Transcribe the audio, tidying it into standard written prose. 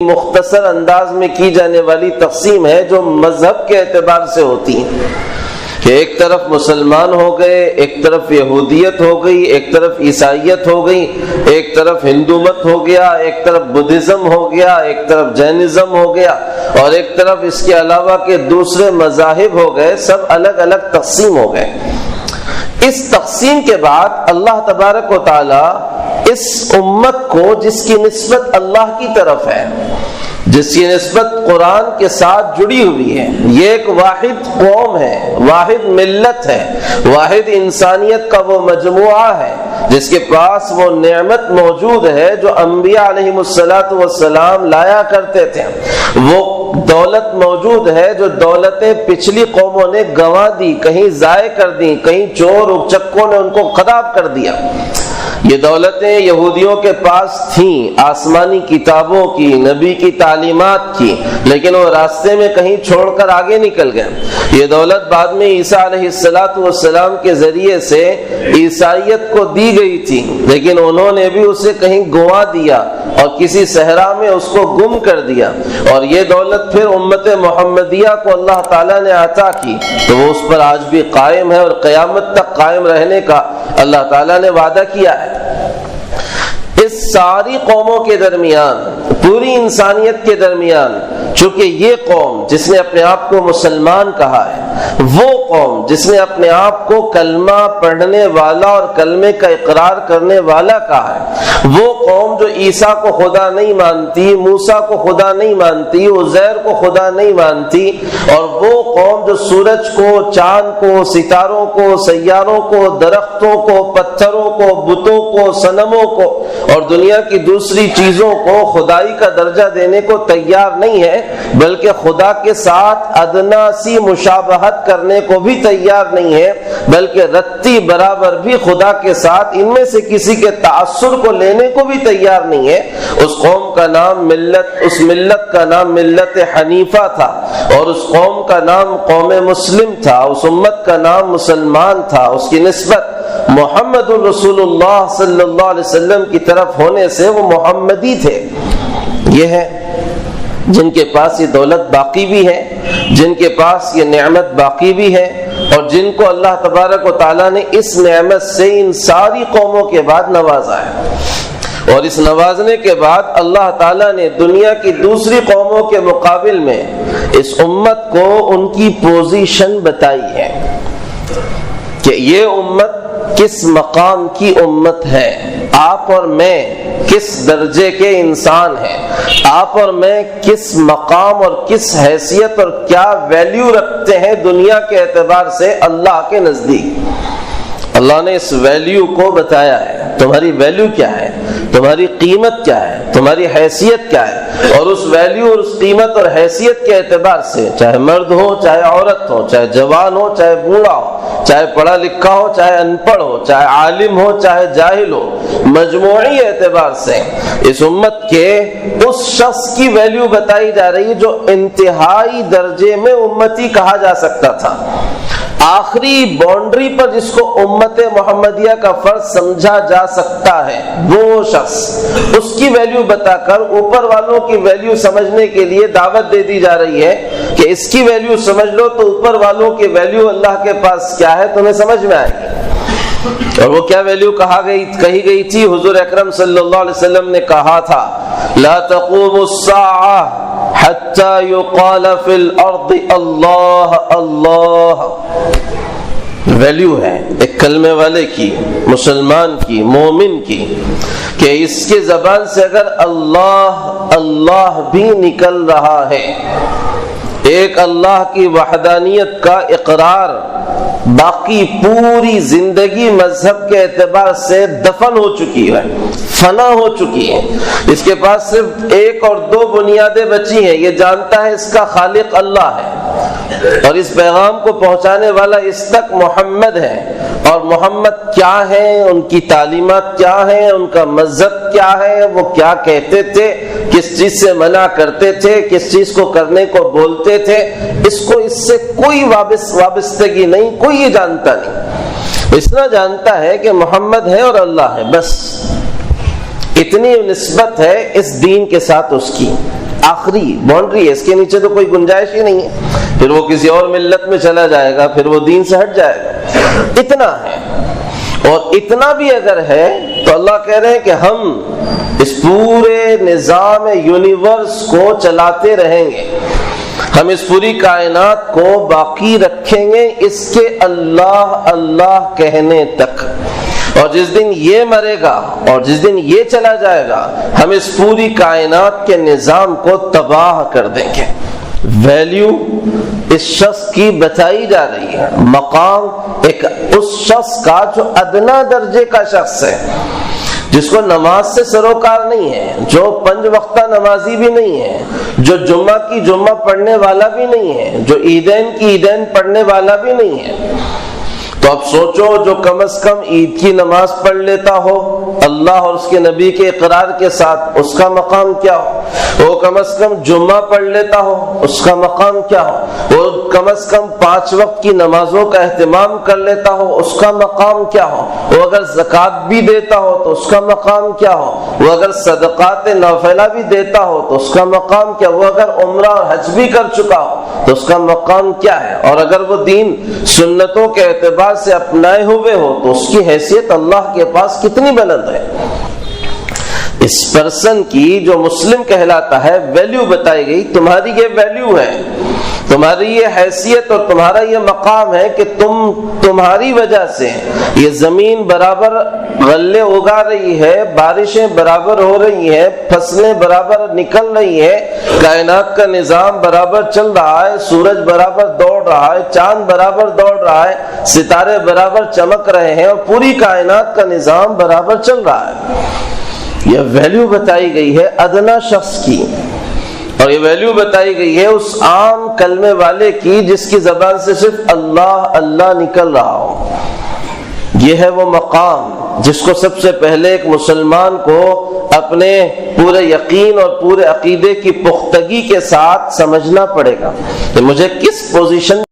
مختصر انداز میں کی جانے والی تقسیم ہے جو مذہب کے اعتبار سے ہوتی ہے کہ ایک طرف مسلمان ہو گئے، ایک طرف یہودیت ہو گئی، ایک طرف عیسائیت ہو گئی، ایک طرف ہندو مت ہو گیا، ایک طرف بدھزم ہو گیا، ایک طرف جینزم ہو گیا، اور ایک طرف اس کے علاوہ کے دوسرے مذاہب ہو گئے، سب الگ الگ تقسیم ہو گئے۔ اس تقسیم کے بعد اللہ تبارک و تعالی اس امت کو جس کی نسبت اللہ کی طرف ہے، جس کی نسبت قرآن کے ساتھ جڑی ہوئی ہے، یہ ایک واحد قوم ہے، واحد ملت ہے، واحد انسانیت کا وہ مجموعہ ہے جس کے پاس وہ نعمت موجود ہے جو انبیاء علیہم السلام لایا کرتے تھے، وہ دولت موجود ہے جو دولتیں پچھلی قوموں نے گنوا دی، کہیں ضائع کر دی، کہیں چور اچکوں نے ان کو خراب کر دیا۔ یہ دولتیں یہودیوں کے پاس تھیں، آسمانی کتابوں کی، نبی کی تعلیمات کی، لیکن وہ راستے میں کہیں چھوڑ کر آگے نکل گئے۔ یہ دولت بعد میں عیسیٰ علیہ السلام کے ذریعے سے عیسائیت کو دی گئی تھی، لیکن انہوں نے بھی اسے کہیں گنوا دیا اور کسی صحرا میں اس کو گم کر دیا، اور یہ دولت پھر امت محمدیہ کو اللہ تعالیٰ نے عطا کی، تو وہ اس پر آج بھی قائم ہے اور قیامت تک قائم رہنے کا اللہ تعالیٰ نے وعدہ کیا ہے۔ اس ساری قوموں کے درمیان، پوری انسانیت کے درمیان، چونکہ یہ قوم جس نے اپنے آپ کو مسلمان کہا ہے، وہ قوم جس نے اپنے آپ کو کلمہ پڑھنے والا اور کلمے کا اقرار کرنے والا کہا ہے، وہ قوم جو عیسیٰ کو خدا نہیں مانتی، موسیٰ کو خدا نہیں مانتی، عزیر کو خدا نہیں مانتی، اور وہ قوم جو سورج کو، چاند کو، ستاروں کو، سیاروں کو، درختوں کو، پتھروں کو، بتوں کو، صنموں کو اور دنیا کی دوسری چیزوں کو خدائی کا درجہ دینے کو تیار نہیں ہے، بلکہ خدا کے ساتھ ادنا سی مشابہت کرنے کو بھی تیار نہیں ہے، بلکہ رتی برابر بھی خدا کے ساتھ ان میں سے کسی کے تأثر کو لینے کو بھی تیار نہیں ہے، اس قوم کا نام اس ملت کا نام ملت حنیفہ تھا، اور اس قوم کا نام قوم مسلم تھا، اس امت کا نام مسلمان تھا، اس کی نسبت محمد الرسول اللہ صلی اللہ علیہ وسلم کی طرف ہونے سے وہ محمدی تھے۔ یہ ہے جن کے پاس یہ دولت باقی بھی ہے، جن کے پاس یہ نعمت باقی بھی ہے، اور جن کو اللہ تبارک و تعالیٰ نے اس نعمت سے ان ساری قوموں کے بعد نوازا ہے، اور اس نوازنے کے بعد اللہ تعالیٰ نے دنیا کی دوسری قوموں کے مقابل میں اس امت کو ان کی پوزیشن بتائی ہے کہ یہ امت کس مقام کی امت ہے، آپ اور میں کس درجے کے انسان ہیں، آپ اور میں کس مقام اور کس حیثیت اور کیا ویلیو رکھتے ہیں دنیا کے اعتبار سے اللہ کے نزدیک۔ اللہ نے اس ویلیو کو بتایا ہے، تمہاری ویلیو کیا ہے، تمہاری قیمت کیا ہے، تمہاری حیثیت کیا ہے، اور اس ویلیو اور اس قیمت اور حیثیت کے اعتبار سے چاہے مرد ہو، چاہے عورت ہو، چاہے جوان ہو، چاہے بوڑھا ہو، چاہے پڑھا لکھا ہو، چاہے ان پڑھ ہو، چاہے عالم ہو، چاہے جاہل ہو، مجموعی اعتبار سے اس امت کے اس شخص کی ویلیو بتائی جا رہی ہے جو انتہائی درجے میں امتی کہا جا سکتا تھا۔ آخری باؤنڈری پر جس کو امت محمدیہ کا فرض سمجھا جا سکتا ہے، وہ شخص، اس کی ویلیو بتا کر اوپر والوں کی ویلیو سمجھنے کے لیے دعوت دے دی جا رہی ہے کہ اس کی ویلیو سمجھ لو تو اوپر والوں کی ویلیو اللہ کے پاس کیا ہے تمہیں سمجھ میں آئے گی۔ اور وہ کیا ویلیو کہی گئی تھی؟ حضور اکرم صلی اللہ علیہ وسلم نے کہا تھا، لا تقوم الساعة حتى يقال في الارض اللہ اللہ۔ ویلیو ہے ایک کلمے والے کی، مسلمان کی، مومن کی، کہ اس کے زبان سے اگر اللہ اللہ بھی نکل رہا ہے، ایک اللہ کی وحدانیت کا اقرار، باقی پوری زندگی مذہب کے اعتبار سے دفن ہو چکی ہے، فنا ہو چکی ہے، اس کے پاس صرف ایک اور دو بنیادیں بچی ہیں، یہ جانتا ہے اس کا خالق اللہ ہے، اور اس پیغام کو پہنچانے والا اس تک محمد ہے، اور محمد کیا ہے، ان کی تعلیمات کیا ہیں، ان کا مذہب کیا ہے، وہ کیا کہتے تھے، کس چیز سے منع کرتے تھے، کس چیز کو کرنے کو بولتے تھے، اس کو اس سے کوئی وابستگی نہیں، کوئی یہ جانتا نہیں، اتنا جانتا ہے کہ محمد ہے اور اللہ ہے، بس اتنی نسبت ہے اس دین کے ساتھ اس کی۔ آخری باؤنڈری ہے، اس کے نیچے تو کوئی گنجائش ہی نہیں ہے، پھر وہ کسی اور ملت میں چلا جائے گا، پھر وہ دین سے ہٹ جائے گا، اتنا ہے۔ اور اتنا بھی اگر ہے تو اللہ کہہ رہے ہیں کہ ہم اس پورے نظام یونیورس کو چلاتے رہیں گے، ہم اس پوری کائنات کو باقی رکھیں گے اس کے اللہ اللہ کہنے تک، اور جس دن یہ مرے گا اور جس دن یہ چلا جائے گا ہم اس پوری کائنات کے نظام کو تباہ کر دیں گے۔ ویلیو اس شخص کی بتائی جا رہی ہے، مقام ایک اس شخص کا جو ادنا درجے کا شخص ہے، جس کو نماز سے سروکار نہیں ہے، جو 5 وقتہ نمازی بھی نہیں ہے، جو جمعہ کی جمعہ پڑھنے والا بھی نہیں ہے، جو عیدین کی عیدین پڑھنے والا بھی نہیں ہے، تو اب سوچو جو کم از کم عید کی نماز پڑھ لیتا ہو اللہ اور اس کے نبی کے اقرار کے ساتھ، اس کا مقام کیا ہو؟ وہ کم از کم جمعہ پڑھ لیتا ہو، اس کا مقام کیا ہو؟ وہ کم از کم 5 وقت کی نمازوں کا اہتمام کر لیتا ہو، اس کا مقام کیا ہو؟ وہ اگر زکوٰۃ بھی دیتا ہو تو اس کا مقام کیا ہو؟ وہ اگر صدقات نافلہ بھی دیتا ہو تو اس کا مقام کیا؟ وہ اگر عمرہ اور حج بھی کر چکا ہو تو اس کا مقام کیا ہے؟ اور اگر وہ دین سنتوں کے اعتبار سے اپنائے ہوئے ہو تو اس کی حیثیت اللہ کے پاس کتنی بلند ہے۔ اس پرسن کی جو مسلم کہلاتا ہے ویلیو بتائی گئی، تمہاری یہ ویلیو ہے، تمہاری یہ حیثیت اور تمہارا یہ مقام ہے کہ تمہاری وجہ سے یہ زمین برابر غلے اگا رہی ہے، بارشیں برابر ہو رہی ہیں، فصلیں برابر نکل رہی ہیں، کائنات کا نظام برابر چل رہا ہے، سورج برابر دوڑ رہا ہے، چاند برابر دوڑ رہا ہے، ستارے برابر چمک رہے ہیں، اور پوری کائنات کا نظام برابر چل رہا ہے۔ یہ ویلیو بتائی گئی ہے ادنا شخص کی، اور یہ ویلیو بتائی گئی ہے اس عام کلمے والے کی جس کی زبان سے صرف اللہ اللہ نکل رہا ہو۔ یہ ہے وہ مقام جس کو سب سے پہلے ایک مسلمان کو اپنے پورے یقین اور پورے عقیدے کی پختگی کے ساتھ سمجھنا پڑے گا کہ مجھے کس پوزیشن